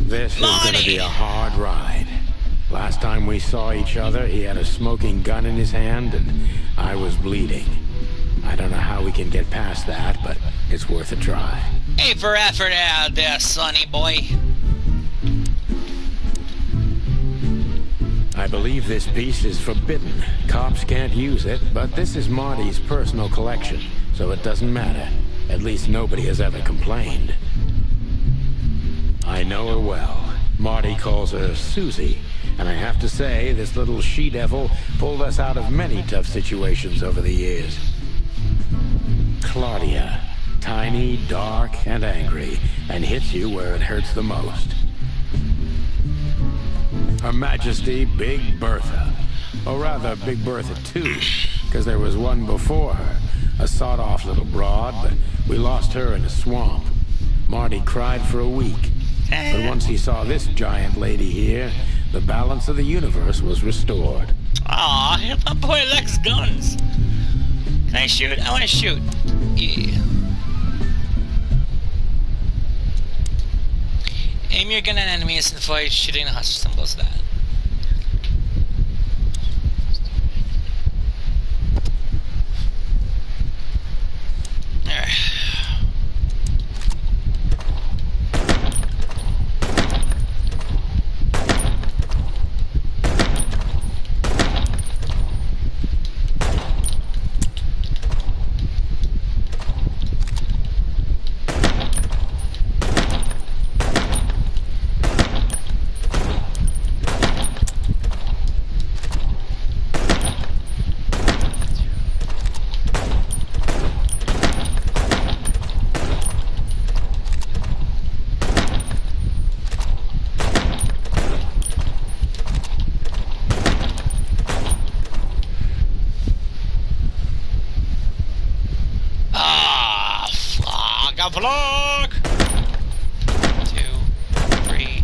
This is gonna be a hard ride. Last time we saw each other, he had a smoking gun in his hand, and I was bleeding. I don't know how we can get past that, but it's worth a try. Hey, for effort out there, Sonny boy. I believe this piece is forbidden. Cops can't use it, but this is Marty's personal collection, so it doesn't matter. At least nobody has ever complained. I know her well. Marty calls her Susie, and I have to say, this little she-devil pulled us out of many tough situations over the years. Claudia. Tiny, dark, and angry, and hits you where it hurts the most. Her Majesty, Big Bertha. Or rather, Big Bertha 2, because there was one before her. A sawed-off little broad, but we lost her in a swamp. Marty cried for a week. But once he saw this giant lady here, the balance of the universe was restored. Aw, my boy likes guns. Can I shoot? I want to shoot. Yeah. Aim your gun at enemies and avoid shooting the hostile symbols. That. Vlog! 2, 3.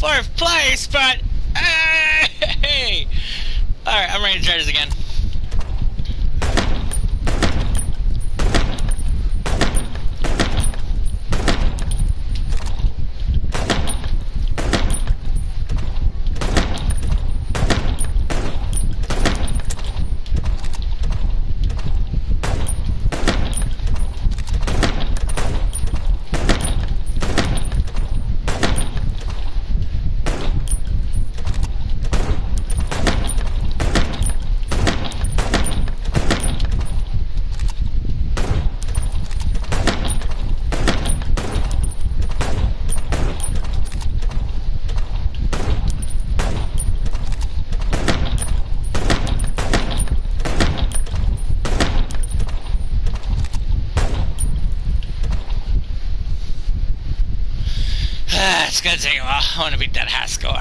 4th place, but hey! Alright, I'm ready to try this again. It's gonna take a while. I want to beat that high score.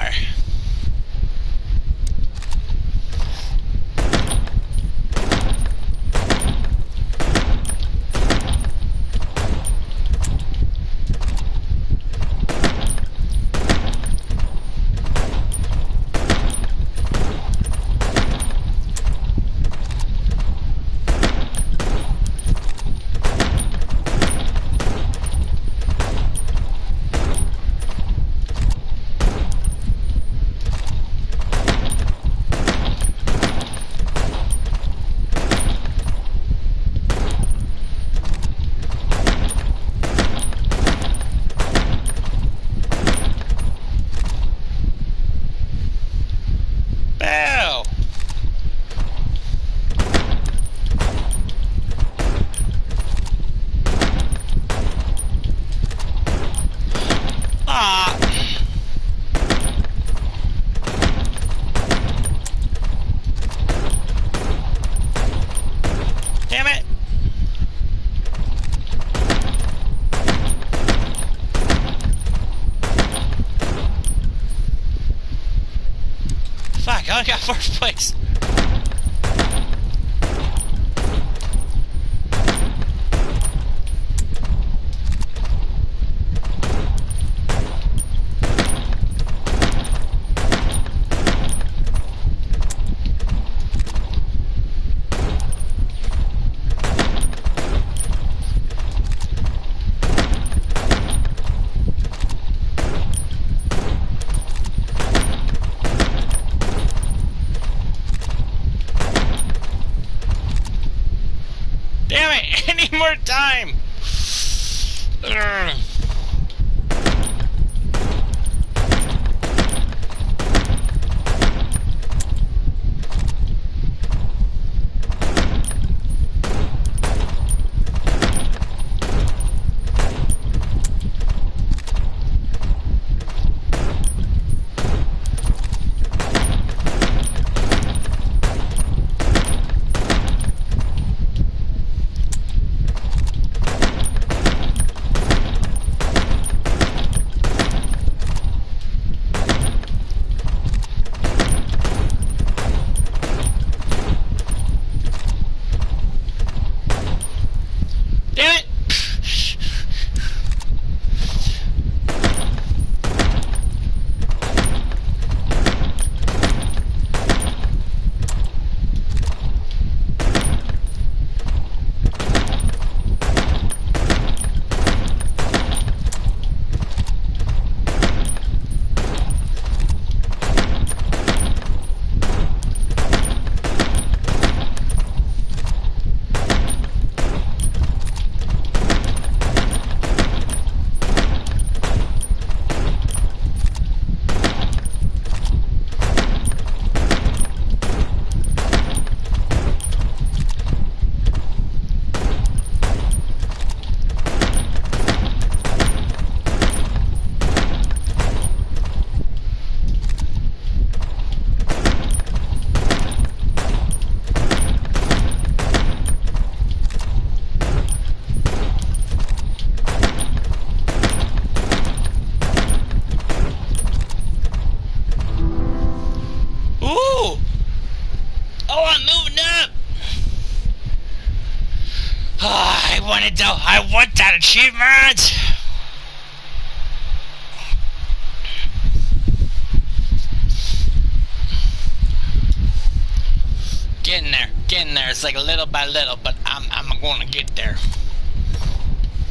Damn it! Fuck, I only got 4th place. Damn it! I need more time! Ugh. I want that achievement! Getting there. Getting there. It's like little by little, but I'm gonna get there.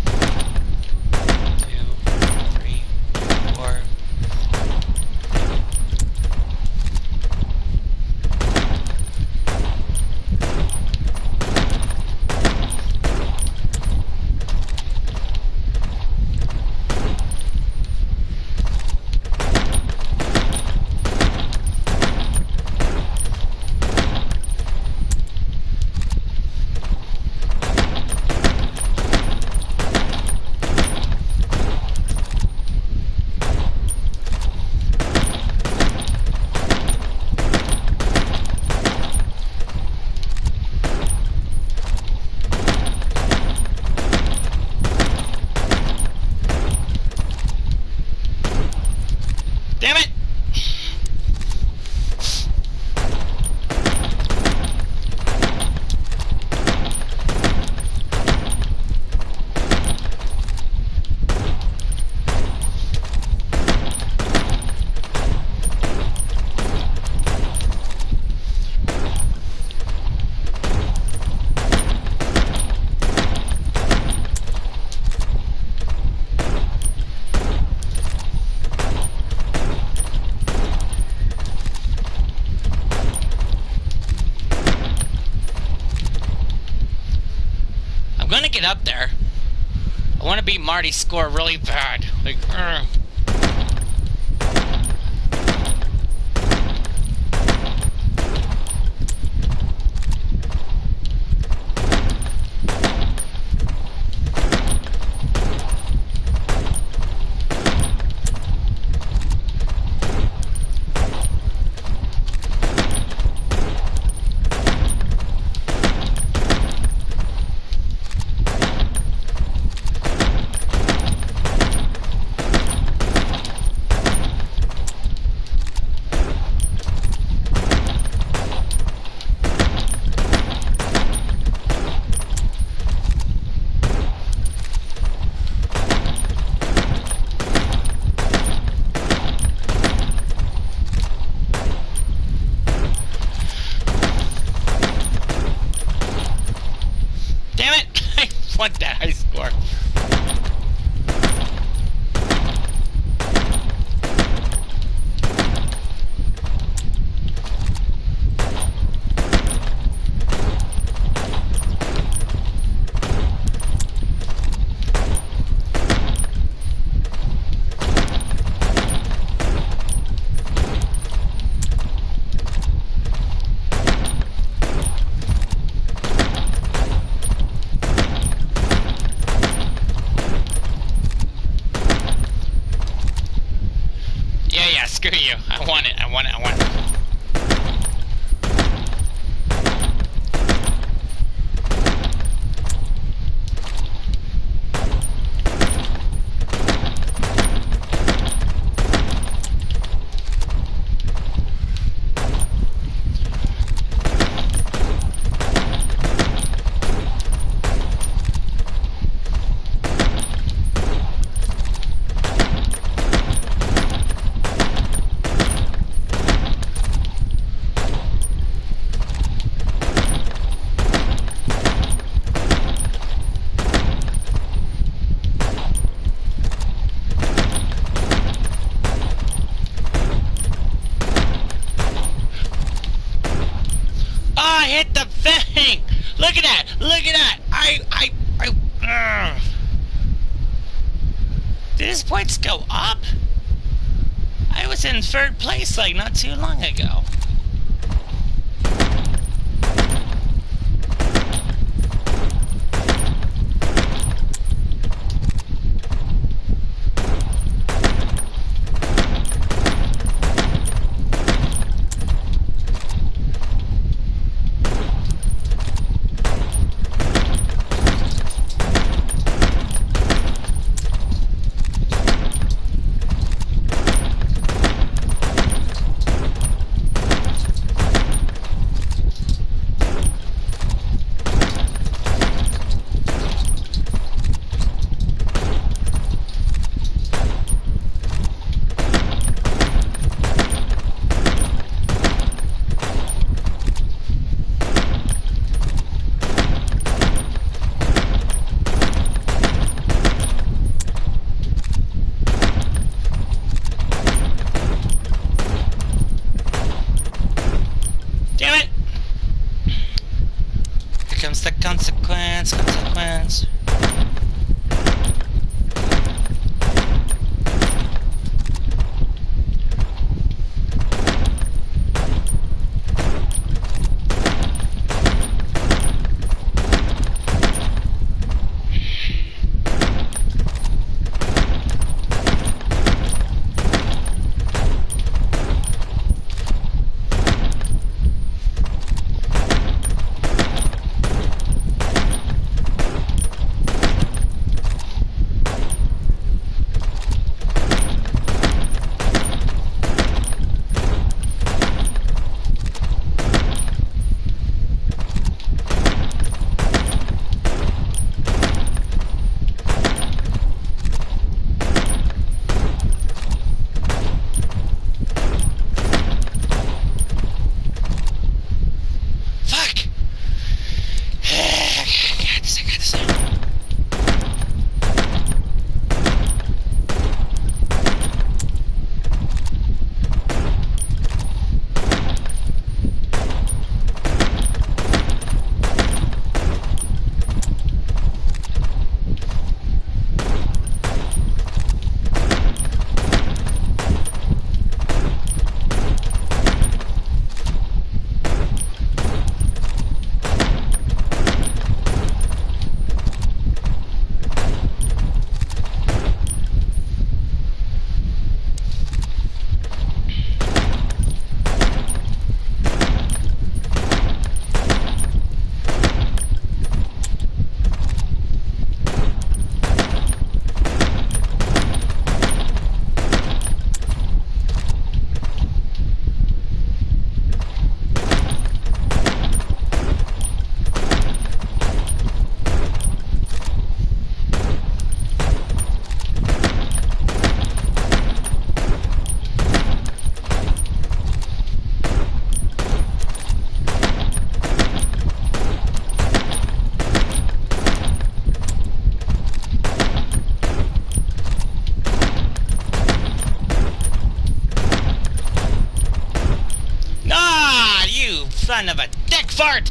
2, 3, 4. Damn it! I'm gonna get up there. I want to beat Marty's score really bad. Like, damn it! I want that high score. Yeah, screw you. I want it. I want it. I want it. Hit the thing! Look at that! Look at that! Did his points go up? I was in third place like not too long ago. consequence, consequence. Son of a dick fart!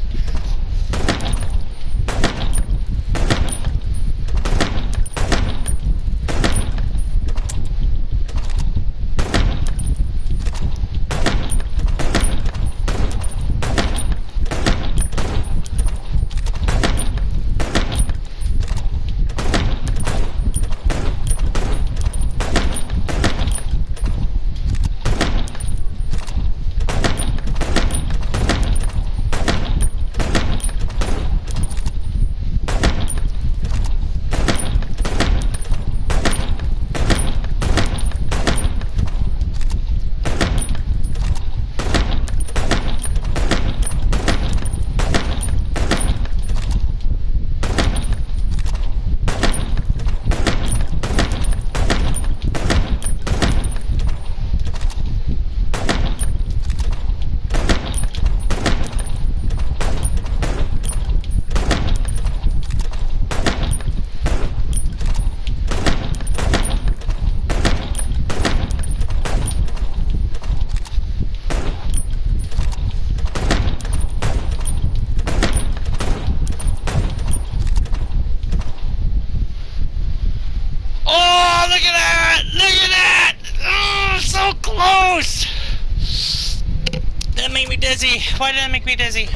That made me dizzy. Why did that make me dizzy?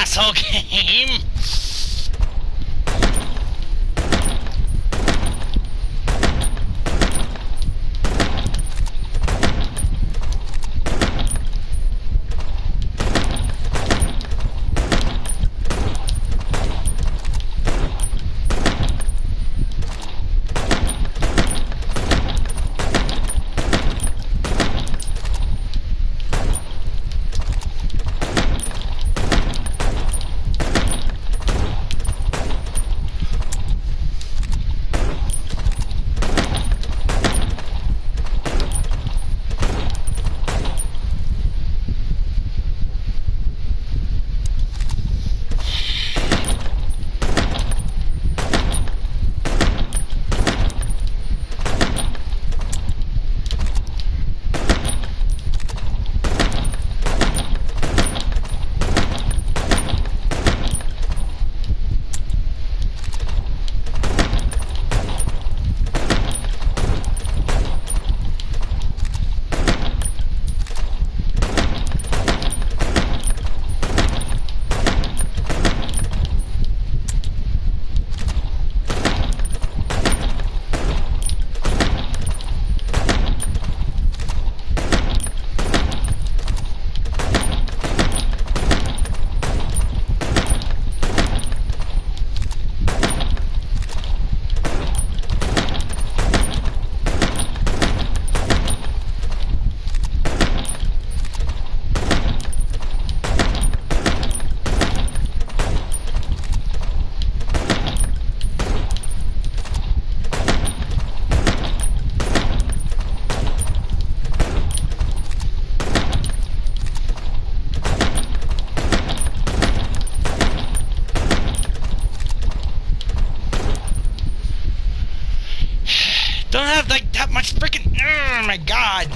asshole game. Don't have like that much freaking. Oh my god.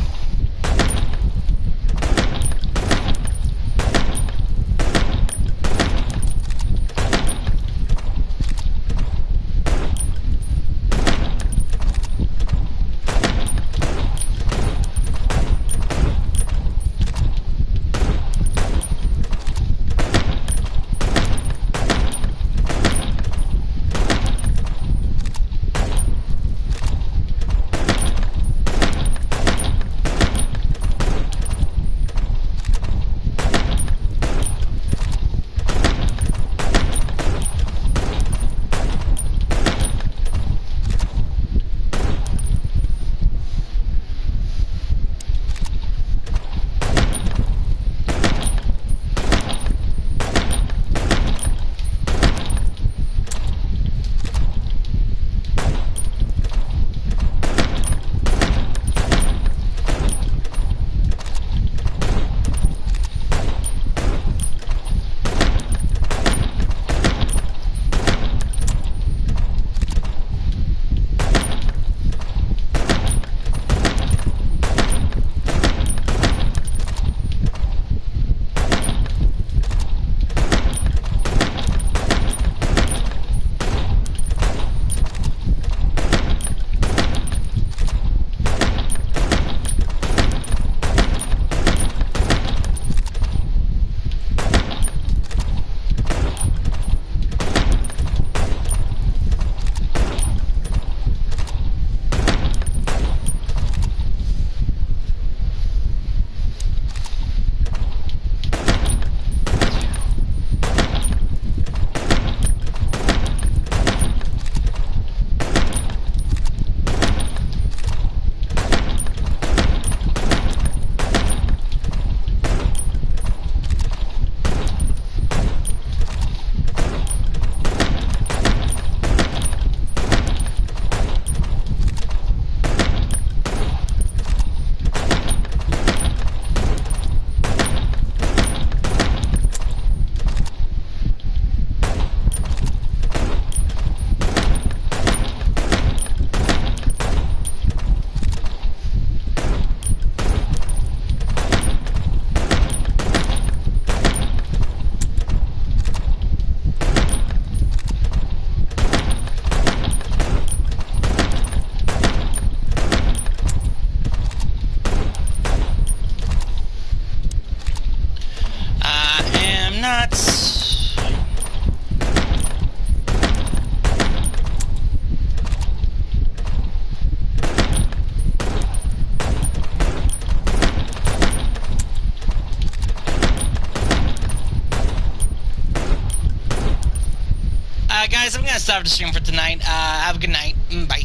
guys, I'm gonna stop the stream for tonight. Have a good night. Bye.